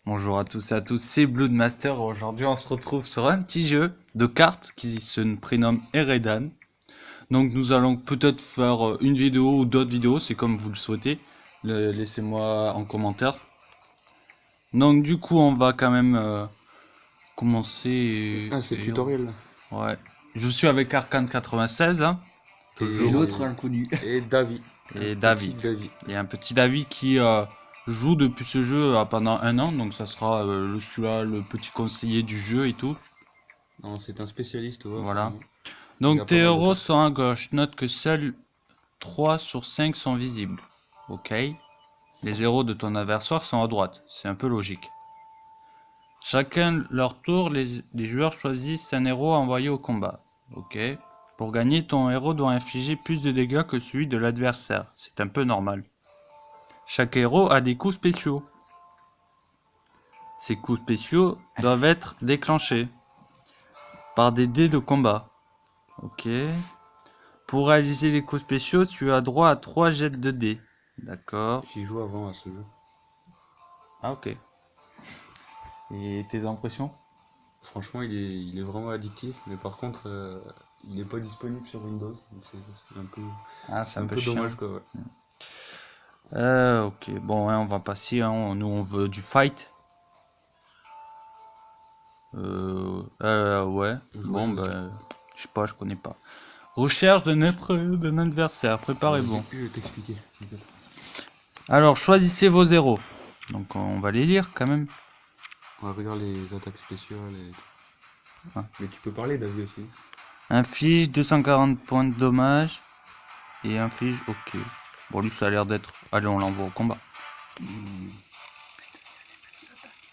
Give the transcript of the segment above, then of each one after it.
Bonjour à tous et à tous, c'est Bloodmaster. Aujourd'hui, on se retrouve sur un petit jeu de cartes qui se prénomme Eredan. Donc, nous allons peut-être faire une vidéo ou d'autres vidéos, c'est comme vous le souhaitez. Laissez-moi en commentaire. Donc, du coup, on va quand même commencer. Ah, c'est le tutoriel là. Ouais. Je suis avec Arcane96, hein, Toujours. Et l'autre inconnu. Et David. et Un David. petit David. Il y a un petit David qui joue depuis ce jeu pendant un an, donc ça sera celui-là le petit conseiller du jeu et tout. Non, c'est un spécialiste, ouais, Voilà. apparemment. Il a Donc pas tes mal de héros cartes. sont à gauche. Note que seuls 3 sur 5 sont visibles. Ok. Les héros de ton adversaire sont à droite. C'est un peu logique. Chacun leur tour, les joueurs choisissent un héros à envoyer au combat. Ok. Pour gagner, ton héros doit infliger plus de dégâts que celui de l'adversaire. C'est un peu normal. Chaque héros a des coups spéciaux. Ces coups spéciaux doivent être déclenchés par des dés de combat. Ok. Pour réaliser les coups spéciaux, tu as droit à 3 jets de dés. D'accord. J'y joue avant à ce jeu. Ah ok. Et tes impressions? Franchement, il est vraiment addictif, mais par contre, il n'est pas disponible sur Windows. C'est un peu, Ah, c'est un peu dommage, chiant. quoi. Ouais. Ok, bon, hein, on va passer. Hein. Nous, on veut du fight. Ouais. Bon, ben, je sais pas, je connais pas. Recherche d'un adversaire. Préparez-vous. Vas-y, je vais t'expliquer. T'inquiète. Alors, choisissez vos héros. Donc, on va les lire quand même. On va regarder les attaques spéciales et... Ah. Mais tu peux parler, David, aussi. Inflige 240 points de dommage. Et inflige, ok. Bon, lui, ça a l'air d'être. Allez, on l'envoie au combat.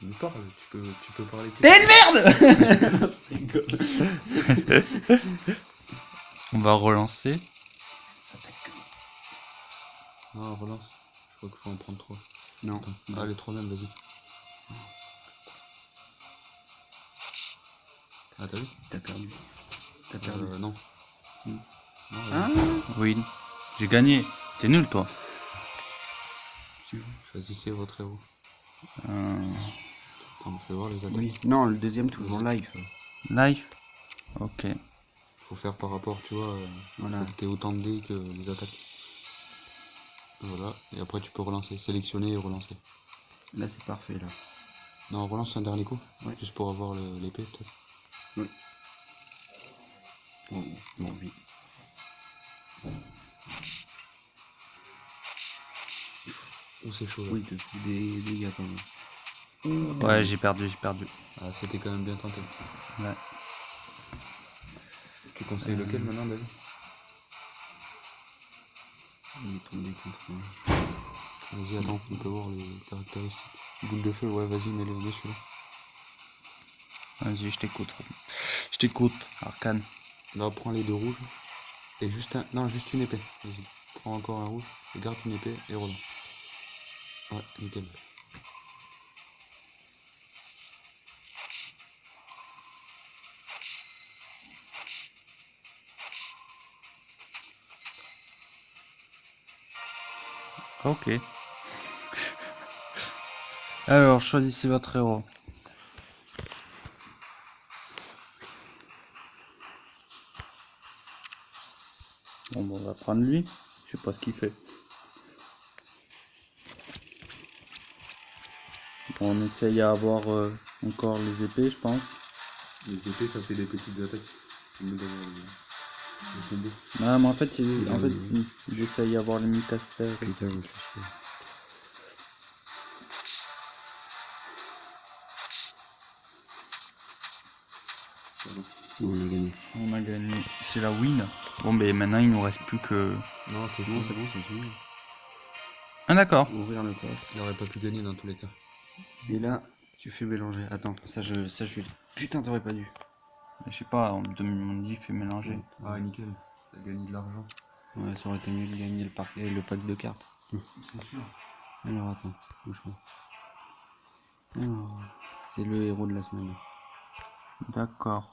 Mais parle, tu peux parler. T'es une merde. On va relancer. Ah, relance. Je crois qu'il faut en prendre 3. Non. Attends. Ah, les 3 mêmes, vas-y. Ah, t'as vu? T'as perdu. T'as perdu. Non. Si. Non, Hein? Oui. J'ai gagné. T'es nul, toi. Choisissez votre héros. Euh, On peut voir les attaques. Oui. Non, le deuxième toujours live. Life. Ok. Faut faire par rapport, tu vois. Voilà. Faut que t'aies autant de dés que les attaques. Voilà. Et après, tu peux relancer. Sélectionner et relancer. Là c'est parfait là. Non, relance un dernier coup. Ouais. Juste pour avoir l'épée, peut-être. Oui. Bon, bon, oui. Ouh, c'est chaud là. Oui, te fous des dégâts quand même. Ouais, j'ai perdu. Ah, c'était quand même bien tenté. Ouais. Tu conseilles lequel maintenant, David? Il est tombé contre moi. Vas-y, attends, on peut voir les caractéristiques. Boule de feu, ouais, vas-y, mets celui-là. Vas-y, je t'écoute. Je t'écoute, Arcane. Là, prends les 2 rouges. Et juste un. Non, juste une épée. Vas-y. Prends encore un rouge. Et garde une épée et relance. Ouais, nickel. Ok. Alors, choisissez votre héros. Bon, on va prendre lui. Je sais pas ce qu'il fait. Bon, on essaye à avoir encore les épées, je pense. Les épées, ça fait des petites attaques. C'est mieux d'avoir les combos. Ah, mais en fait, j'essaye à avoir les Mikasters. Putain, je me fais chier. On a gagné. On a gagné. C'est la win. Bon, ben maintenant, il nous reste plus que. Non, c'est Non, bon, c'est bon, c'est fini. Ah, d'accord. Ouvrir le coffre. Il aurait pas pu gagner dans tous les cas. Et là, tu fais mélanger. Attends, ça je vais. Putain, t'aurais pas dû. Je sais pas, on me dit fait mélanger. Ah, nickel. T'as gagné de l'argent. Ouais, ça aurait été mieux de gagner le pack de cartes. C'est sûr. Alors attends, bouge pas. Alors, c'est le héros de la semaine. D'accord.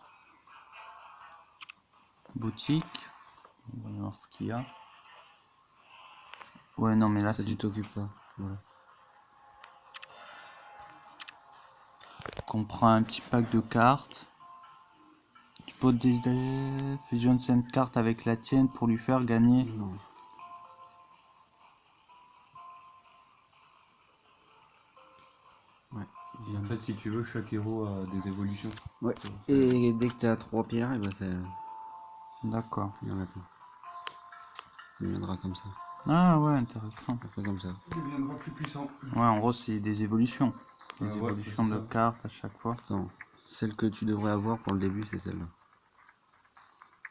Boutique. On va voir ce qu'il y a. Ouais, non, mais là, Ça, tu t'occupes pas. Voilà. comprend un petit pack de cartes. Tu peux fusionne cette carte avec la tienne pour lui faire gagner. Non. Ouais. Et en fait, si tu veux, chaque héros a des évolutions. Ouais. Et dès que t'es à 3 pierres, et bah ça. D'accord. Il y en a pas. Il viendra comme ça. Ah ouais, intéressant. Après comme ça. Il deviendra plus puissant. Ouais, en gros, c'est des évolutions. Des Ouais, évolutions c'est de ça. cartes à chaque fois. Attends. Celle que tu devrais avoir pour le début, c'est celle-là.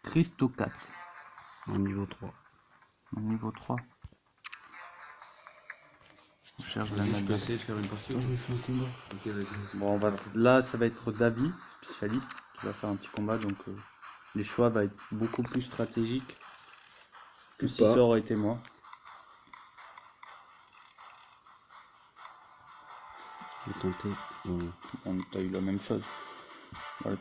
Christocat, En niveau 3. au niveau 3. On cherche la Je note peux essayer de faire une partie. je vais faire un combat. Ok, vas-y. Bon, là, ça va être David, spécialiste, qui va faire un petit combat. Donc, les choix vont être beaucoup plus stratégiques que si pas. ça aurait été moi. Je vais tenter. Bon. On a eu la même chose. Voilà.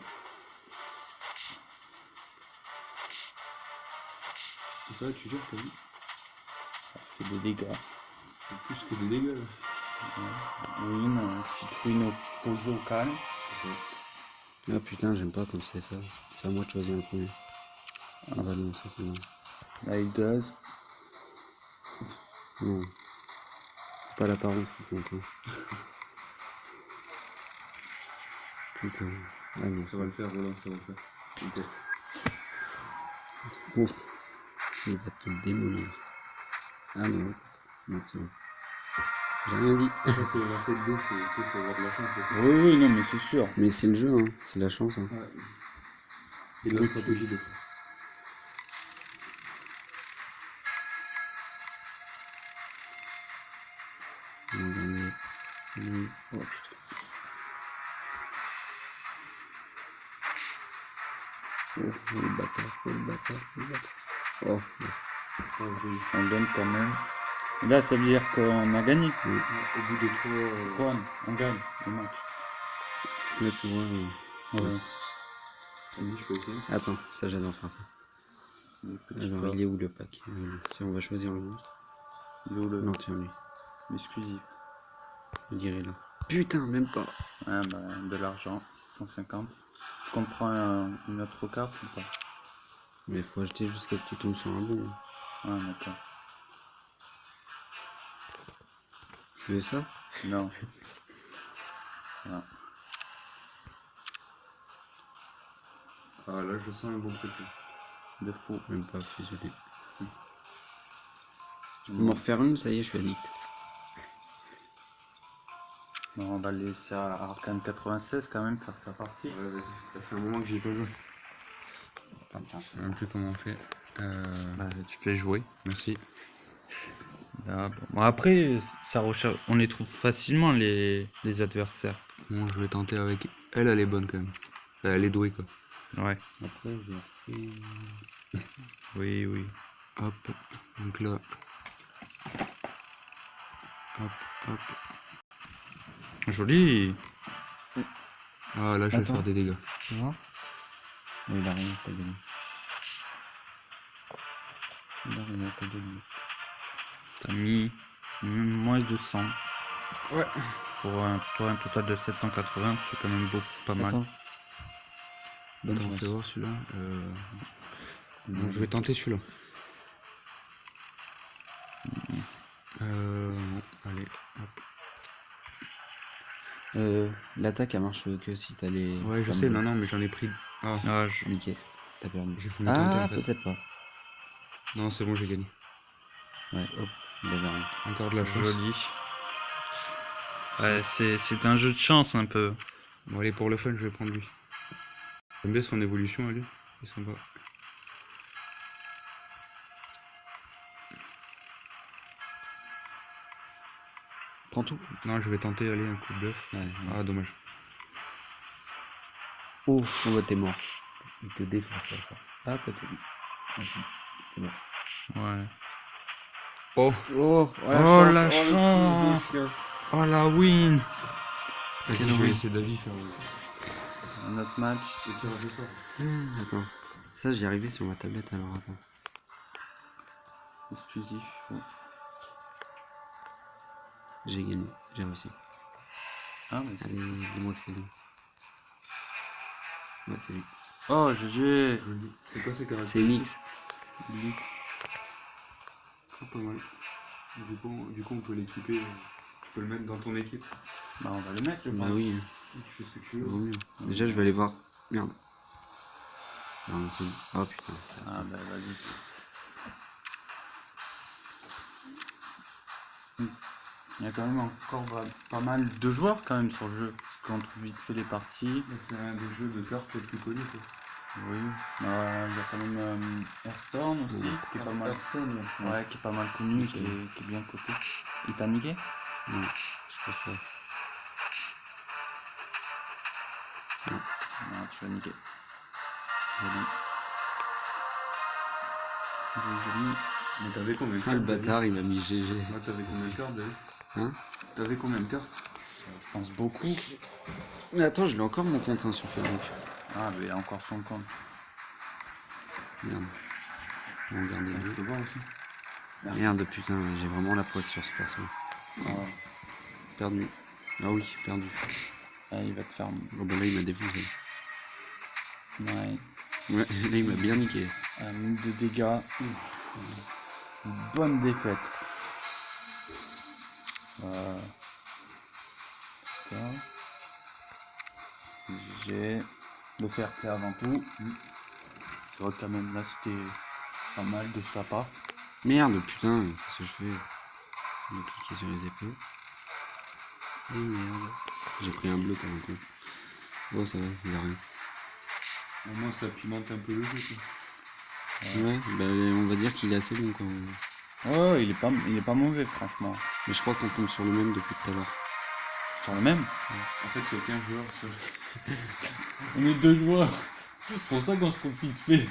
C'est ça, tu gères, t'as vu? C'est des dégâts. C'est plus que des dégâts là. Win, citrouine opposée au calme. Ah putain, j'aime pas quand c'est ça. C'est à moi de choisir le premier. Ah bah non, ça c'est bon. Là, il gaz. Non. C'est pas l'apparence qui compte. Hein. Putain. Ah non, Ça va le faire, Roland, ça va le faire. Ok. Oh. Il va te démolir. Ah non. Non, c'est bon. J'ai rien dit. Ça, c'est lancer de dés, c'est pour avoir de la chance. Oui, oui, non, mais c'est sûr. Mais c'est le jeu, hein. C'est la chance. Hein. Ouais. Et de la stratégie des fois. On va gagner. Oh putain. Oh, le bâtard, oh, le bâtard, le bâtard. Oh, yes. On gagne quand même. Là, ça veut dire qu'on a gagné. Au bout de 3. On gagne le match. Là, tu vois. Ouais. Vas-y, je peux essayer. Attends, ça j'adore faire ça. Le petit Alors, pack. il est où le pack? Si on va choisir le monstre. Il est où le Non, tiens, lui. exclusif? Je dirais là. Putain, même pas. Ouais, bah, de l'argent, 150. Je comprends une autre carte ou pas? Mais faut acheter jusqu'à ce que tu tombes sur un bon. Ah, d'accord. Tu veux ça? Non. Voilà. Ah là, je sens un bon truc. Là. De fou. Même pas fusionné. Je peux m'en refaire une, ça y est, je suis addict. Non, on va le laisser à Arcane 96 quand même faire sa partie. Ouais, vas-y. Ça fait un moment que j'y ai pas joué. Attends, tiens, Je sais même plus comment on fait. Bah, tu fais jouer. Merci. Là, bon, après, ça recherche... on les trouve facilement les adversaires. Bon, je vais tenter avec. Elle est bonne quand même. Elle est douée quoi. Ouais. Après, je refais. Oui, oui. Hop. Donc là. Hop, hop. Joli. Ah là, je vais Attends. faire des dégâts. Tu vois? Oui, il a rien, t'as gagné. Il a rien, t'as gagné. T'as mis moins de 100. Ouais. Pour un total de 780, c'est quand même beaucoup, pas mal. Attends. Bonne Attends, on chance. fait voir celui-là. Bon, je vais tenter celui-là. Bon, allez, hop. L'attaque elle marche que si t'as les. Ouais, je flammes sais, bleues. non, mais j'en ai pris. Ah, Ah, Niqué. T'as perdu. j'ai voulu tenter Ah, en fait. peut-être pas. Non, c'est bon, j'ai gagné. Ouais, hop, il avait rien. Encore de la chance. joli. Ouais, c'est un jeu de chance un peu. Bon, allez, pour le fun, je vais prendre lui. J'aime bien son évolution à lui. Il est sympa. Prends tout. Non, je vais tenter, allez, un coup de bluff. Ouais, Ah, dommage. Oh, oh bah, t'es mort. Il te défonce là. Ah, peut-être. Vas-y, c'est bon. Ouais. Oh, Oh, Oh, la le chance. fils de chien. Oh la win. vas-y, Quel je vais win. laisser David faire Un autre match. le tirage au sort. Attends. Ça, j'y arrivais sur ma tablette alors, attends. Exclusif. Ouais. J'ai gagné, j'ai réussi. Ah, mais c'est... Allez, dis-moi que c'est bon. Ouais, c'est lui. Oh, GG. C'est quoi ces caractéristiques? C'est Nix. Lix. Ah, pas mal. Du coup, on peut l'équiper. Tu peux le mettre dans ton équipe. Bah, on va le mettre, je Bah pense. oui, Tu fais ce que tu veux. vaut mieux. Déjà, je vais aller voir. Merde. Non, c'est... Oh putain. Ah, bah, vas-y. Il y a quand même encore pas mal de joueurs quand même sur le jeu. Parce qu'on trouve vite fait les parties. C'est un des jeux de cartes les plus connus. Quoi. Oui. Il y a quand même Hearthstone aussi, qui est pas mal. Hearthstone, ouais. Ouais, qui est pas mal connu, Ok. qui est bien coté. Il t'a niqué? Non, je pense pas. Non, tu vas niquer. Joli. Joli. Mais t'avais combien de Ah, le cartes bâtard, il m'a mis GG. Ouais, t'avais combien de cartes David? Hein? T'avais combien de cartes? Je pense beaucoup. Mais attends, je l'ai encore mon compte hein, sur Facebook. Ah, mais il a encore son compte. Merde. On va regarder Je deux. peux voir aussi. Merci. Merde, putain, j'ai vraiment la poisse sur ce perso. Ah ouais. Perdu. Ah oui, perdu. Ah, il va te faire. Oh bah là, il m'a défoncé. Ouais. Ouais, là, il m'a bien niqué. 1000 de dégâts. Une bonne défaite. D'accord. J'ai le fair play avant tout. Je vois quand même là c'était pas mal de sa part. Merde, putain, qu'est-ce que je fais? Je vais cliquer sur les épées. Et merde. J'ai pris un bleu pour un coup. Oh, ça va, il a rien. Au moins, ça pimente un peu le jeu. Quoi. Ouais, bah on va dire qu'il est assez bon quand même. Ouais, il est pas mauvais franchement. Mais je crois qu'on tombe sur le même depuis tout à l'heure. Sur le même. En fait, il y a qu'un joueur. Seul. On est deux joueurs. C'est pour ça qu'on se trouve vite fait.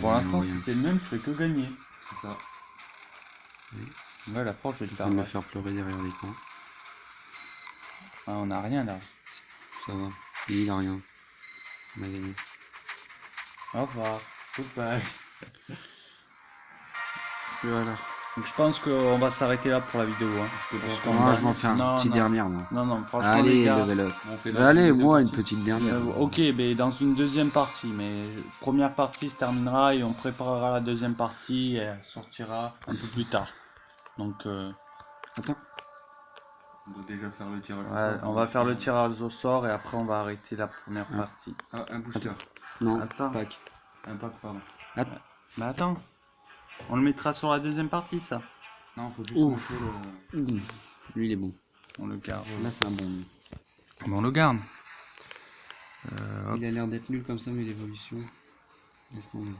Pour l'instant, rien. si c'est le même, je fais que gagner. C'est ça. Ouais, la force, je vais Je le vais faire. me Ouais. faire pleurer derrière l'écran. Ah, on a rien là. Ça va. Lui, il a rien. On a gagné. Au revoir. Goodbye. Voilà. Donc je pense qu'on va s'arrêter là pour la vidéo. Hein. Parce qu'on Moi, va- je m'en fais un Non, petit non. dernier, moi. Non, franchement, Allez, les gars. level up. On fait Bah, allez, deuxième moi, une partie. petite dernière. Ok, mais dans une deuxième partie. Mais première partie se terminera et on préparera la deuxième partie et elle sortira un peu plus tard. Donc, Attends. On doit déjà faire le tirage au ouais, sort. on va faire le tirage au sort et après on va arrêter la première Ah. partie. Ah, un booster. Non, Attends. pack. Un pack, pardon. Mais attends, on le mettra sur la deuxième partie, ça. Non, faut juste Oh. montrer le. Lui, il est bon. On le garde. Là, c'est un bon. lui. Mais on le garde. Il a l'air d'être nul comme ça, mais l'évolution. Laisse tomber.